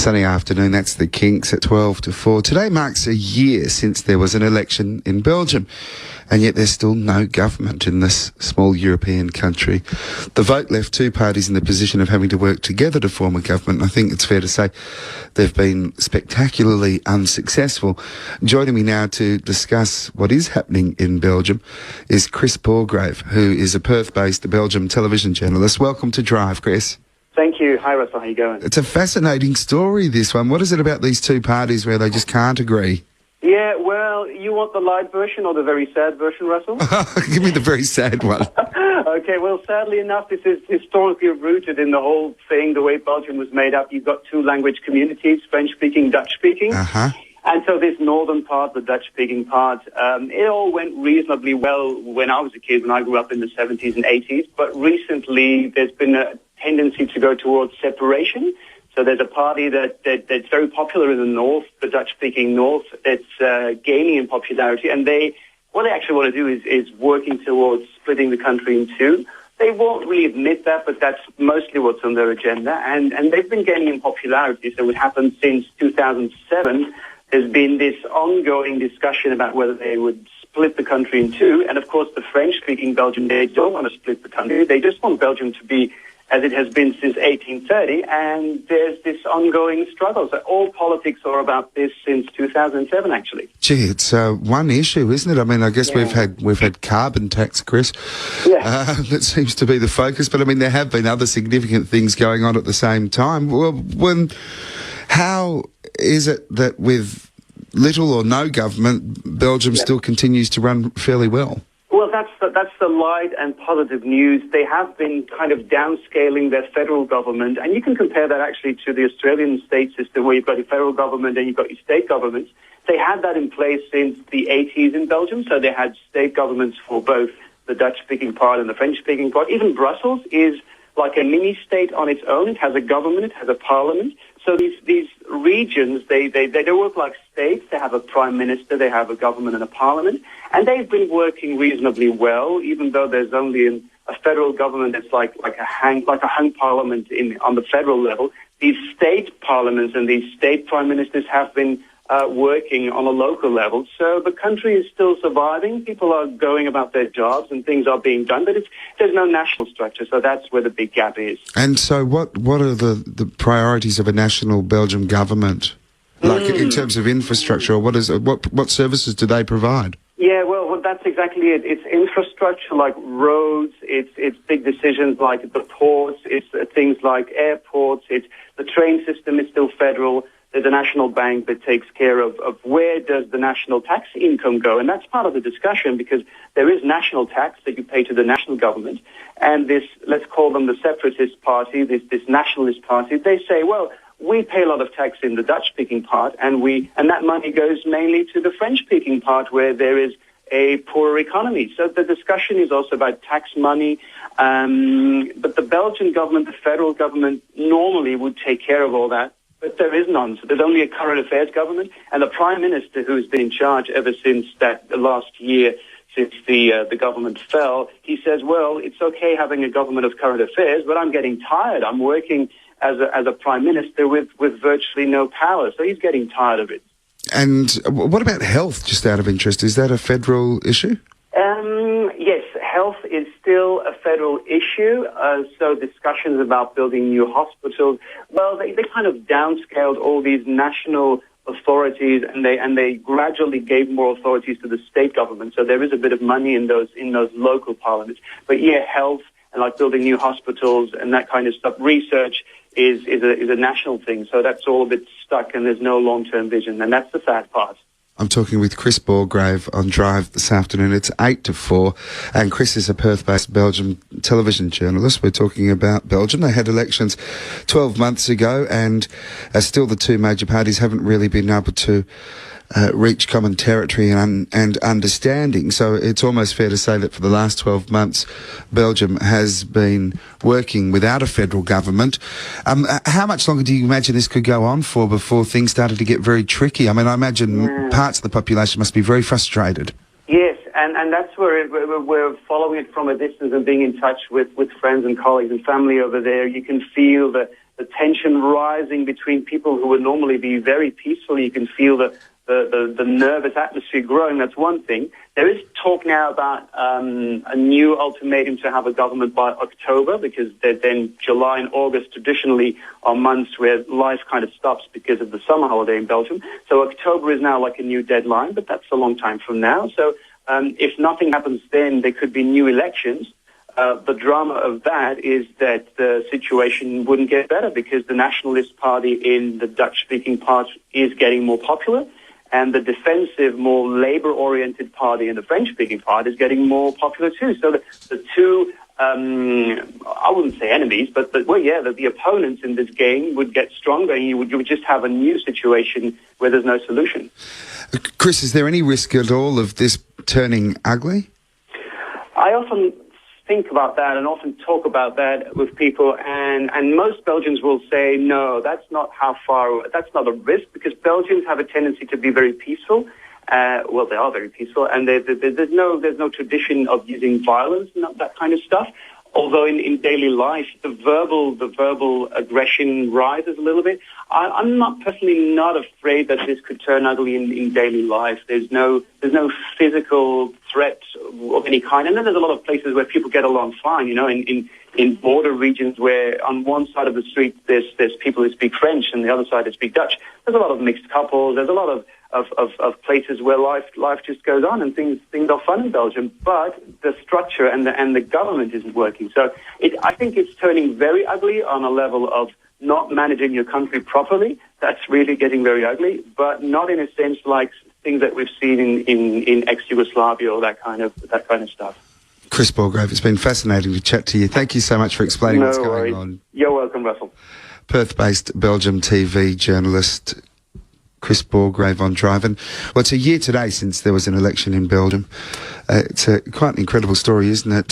Sunday afternoon, that's the Kinks at 12 to 4. Today marks a year since there was an election in Belgium, and yet there's still no government in this small European country. The vote left two parties in the position of having to work together to form a government. I think it's fair to say they've been spectacularly unsuccessful. Joining me now to discuss what is happening in Belgium is Kris Borgraeve, who is a Perth-based Belgium television journalist. Welcome to Drive, Kris. Thank you. Hi, Russell. How you going? It's a fascinating story, this one. What is it about these two parties where they just can't agree? Yeah, well, you want the light version or the very sad version, Russell? Give me the very sad one. Okay, well, sadly enough, this is historically rooted in the whole thing, the way Belgium was made up. You've got two language communities, French-speaking, Dutch-speaking. Uh-huh. And so this northern part, the Dutch-speaking part, it all went reasonably well when I was a kid, when I grew up in the 70s and 80s. But recently, there's been a tendency to go towards separation. So there's a party that's very popular in the north, the Dutch-speaking north, that's gaining in popularity. And what they actually want to do is working towards splitting the country in two. They won't really admit that, but that's mostly what's on their agenda. And they've been gaining in popularity. So it happened since 2007. There's been this ongoing discussion about whether they would split the country in two. And, of course, the French-speaking Belgium, they don't want to split the country. They just want Belgium to be as it has been since 1830. And there's this ongoing struggle. So all politics are about this since 2007, actually. Gee, it's one issue, isn't it? I mean, I guess we've had carbon tax, Kris. Yeah. That seems to be the focus. But, I mean, there have been other significant things going on at the same time. Well, how is it that with little or no government, Belgium still continues to run fairly well? Well, that's the light and positive news. They have been kind of downscaling their federal government, and you can compare that actually to the Australian state system where you've got your federal government and you've got your state governments. They had that in place since the 80s in Belgium, so they had state governments for both the Dutch-speaking part and the French-speaking part. Even Brussels is like a mini-state on its own. It has a government, it has a parliament. So these regions, they don't work like states. They have a prime minister, they have a government and a parliament, and they've been working reasonably well, even though there's only a federal government that's like a hung parliament on the federal level. These state parliaments and these state prime ministers have been working on a local level. So the country is still surviving. People are going about their jobs and things are being done, but there's no national structure. So that's where the big gap is. And so what are the priorities of a national Belgium government, like in terms of infrastructure, or what services do they provide? Yeah, well, that's exactly it. It's infrastructure like roads, it's big decisions like the ports, it's things like airports, it's the train system is still federal. There's a national bank that takes care of where does the national tax income go. And that's part of the discussion because there is national tax that you pay to the national government. And this, let's call them the separatist party, this nationalist party, they say, well, we pay a lot of tax in the Dutch-speaking part and that money goes mainly to the French-speaking part where there is a poorer economy. So the discussion is also about tax money. But the Belgian government, the federal government, normally would take care of all that. But there is none. So there's only a current affairs government, and the prime minister, who's been in charge ever since that last year, since the government fell, he says, well, it's okay having a government of current affairs, but I'm getting tired. I'm working as a prime minister with virtually no power. So he's getting tired of it. And what about health, just out of interest? Is that a federal issue? Yes, health is still a federal issue. So discussions about building new hospitals, well, they kind of downscaled all these national authorities and they gradually gave more authorities to the state government. So there is a bit of money in those local parliaments. But yeah, health and like building new hospitals and that kind of stuff, research is a national thing. So that's all a bit stuck and there's no long-term vision. And that's the sad part. I'm talking with Kris Borgraeve on Drive this afternoon. It's 8 to 4, and Kris is a Perth-based Belgium television journalist. We're talking about Belgium. They had elections 12 months ago, and still the two major parties haven't really been able to reach common territory and understanding. So it's almost fair to say that for the last 12 months, Belgium has been working without a federal government. How much longer do you imagine this could go on for before things started to get very tricky? I mean, I imagine parts of the population must be very frustrated. Yes, and that's where we're following it from a distance and being in touch with friends and colleagues and family over there. You can feel the the tension rising between people who would normally be very peaceful. You can feel the nervous atmosphere growing. That's one thing. There is talk now about a new ultimatum to have a government by October, because then July and August traditionally are months where life kind of stops because of the summer holiday in Belgium. So October is now like a new deadline, but that's a long time from now. So if nothing happens then, there could be new elections. The drama of that is that the situation wouldn't get better, because the Nationalist Party in the Dutch-speaking part is getting more popular, and the defensive, more labor-oriented party in the French-speaking part is getting more popular too. So the two, I wouldn't say enemies, but the opponents in this game would get stronger, and you would just have a new situation where there's no solution. Kris, is there any risk at all of this turning ugly? I often think about that and often talk about that with people, and most Belgians will say, no, that's not that's not a risk, because Belgians have a tendency to be very peaceful. Well, they are very peaceful, and there's no tradition of using violence and that kind of stuff. Although in daily life, the verbal aggression rises a little bit. I'm personally not afraid that this could turn ugly in daily life. There's no physical threat of any kind. And then there's a lot of places where people get along fine, in border regions where on one side of the street there's people who speak French and the other side who speak Dutch. There's a lot of mixed couples. There's a lot of places where life just goes on, and things are fun in Belgium, but the structure and the government isn't working. So I think it's turning very ugly on a level of not managing your country properly. That's really getting very ugly, but not in a sense like things that we've seen in ex-Yugoslavia or that kind of stuff. Kris Borgraeve, it's been fascinating to chat to you. Thank you so much for explaining what's going on. You're welcome, Russell. Perth-based Belgium TV journalist Kris Borgraeve on Drive. And, well, it's a year today since there was an election in Belgium. It's quite an incredible story, isn't it?